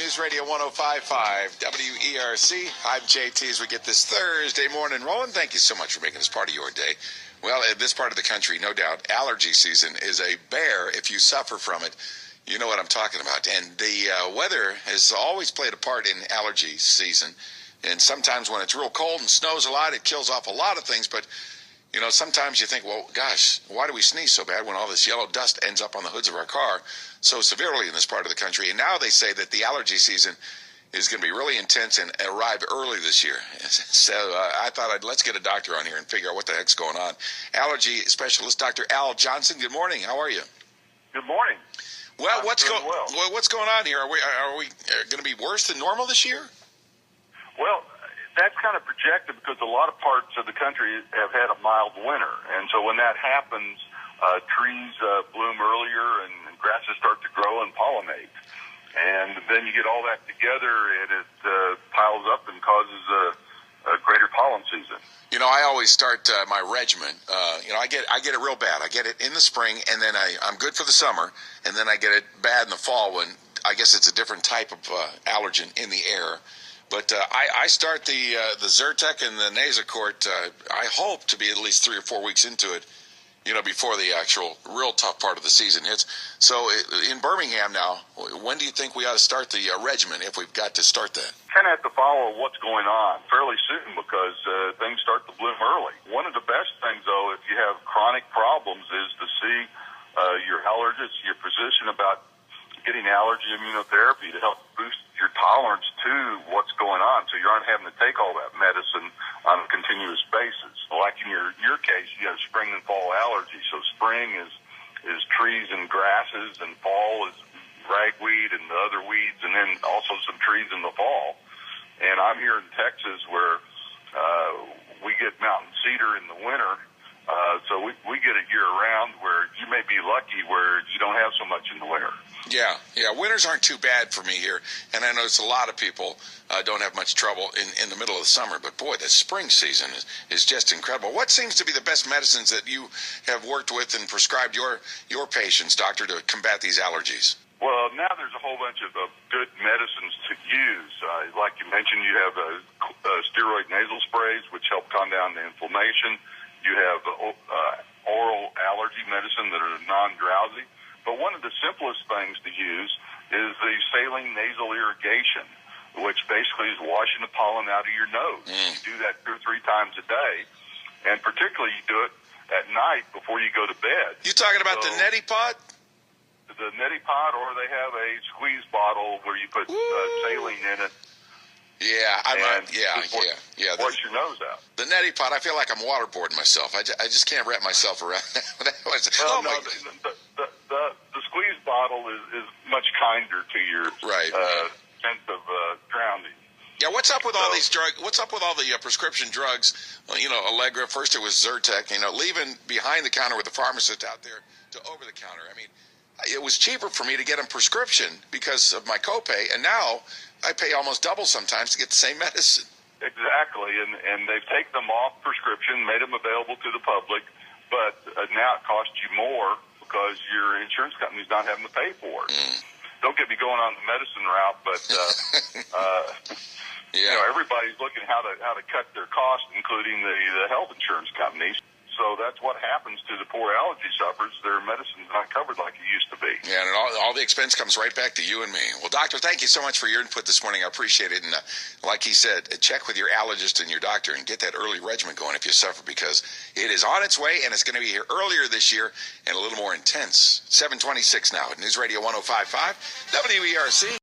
News Radio 105.5 WERC. I'm JT as we get this Thursday morning rolling. Thank you so much for making this part of your day. Well, in this part of the country, no doubt, allergy season is a bear. If you suffer from it, you know what I'm talking about. And the weather has always played a part in allergy season. And sometimes when it's real cold and snows a lot, it kills off a lot of things. But, you know, sometimes you think, well, gosh, why do we sneeze so bad when all this yellow dust ends up on the hoods of our car so severely in this part of the country? And now they say that the allergy season is going to be really intense and arrive early this year. So I thought let's get a doctor on here and figure out what the heck's going on. Allergy specialist, Dr. Al Johnson. Good morning. How are you? Good morning. Well, what's going on here? Are we going to be worse than normal this year? Well, that's kind of projected because a lot of parts of the country have had a mild winter. And so when that happens, trees bloom earlier and grasses start to grow and pollinate. And then you get all that together and it piles up and causes a greater pollen season. You know, I always start my regimen. I get it real bad. I get it in the spring, and then I'm good for the summer, and then I get it bad in the fall when I guess it's a different type of allergen in the air. But I start the Zyrtec and the Nasacort, I hope to be at least 3 or 4 weeks into it, you know, before the actual real tough part of the season hits. So in Birmingham now, when do you think we ought to start the regimen, if we've got to start that? Kind of have to follow what's going on fairly soon because things start to bloom early. One of the best things, though, if you have chronic problems, is to see your allergist, your physician about getting allergy immunotherapy to help boost your tolerance to what's going on, so you aren't having to take all that medicine on a continuous basis. Like in your case, you have spring and fall allergy. So spring is trees and grasses, and fall is ragweed and the other weeds, and then also some trees in the fall. And I'm here in Texas where we get mountain cedar in the winter, so we get it year-round, where you may be lucky where you don't have so much in the winter. Yeah, winters aren't too bad for me here, and I notice a lot of people don't have much trouble in the middle of the summer, but boy, the spring season is just incredible. What seems to be the best medicines that you have worked with and prescribed your patients, doctor, to combat these allergies? Well, now there's a whole bunch of good medicines to use. Like you mentioned, you have steroid nasal sprays, which help calm down the inflammation. You have oral allergy medicine that are non-drowsy. But one of the simplest things to use is the saline nasal irrigation, which basically is washing the pollen out of your nose. You do that 2 or 3 times a day, and particularly you do it at night before you go to bed. You talking about the neti pot? The neti pot, or they have a squeeze bottle where you put saline in it. Yeah, Wash your nose out. The neti pot, I feel like I'm waterboarding myself. I just can't wrap myself around that. The squeeze bottle is much kinder to your sense of drowning. Yeah, what's up with all these drugs? What's up with all the prescription drugs? Well, you know, Allegra, first it was Zyrtec, you know, leaving behind the counter with the pharmacist out there to over the counter. I mean, it was cheaper for me to get them prescription because of my copay, and now I pay almost double sometimes to get the same medicine. Exactly, and they've taken them off prescription, made them available to the public, but now it costs you more because your insurance company's not having to pay for it. Don't get me going on the medicine route, but you know, everybody's looking how to cut their costs, including the health insurance companies. So that's what happens to the poor allergy sufferers. Their medicine's not covered like it used to be. Yeah, and all the expense comes right back to you and me. Well, doctor, thank you so much for your input this morning. I appreciate it. And like he said, check with your allergist and your doctor and get that early regimen going if you suffer, because it is on its way, and it's going to be here earlier this year and a little more intense. 7:26 now at News Radio 105.5 WERC.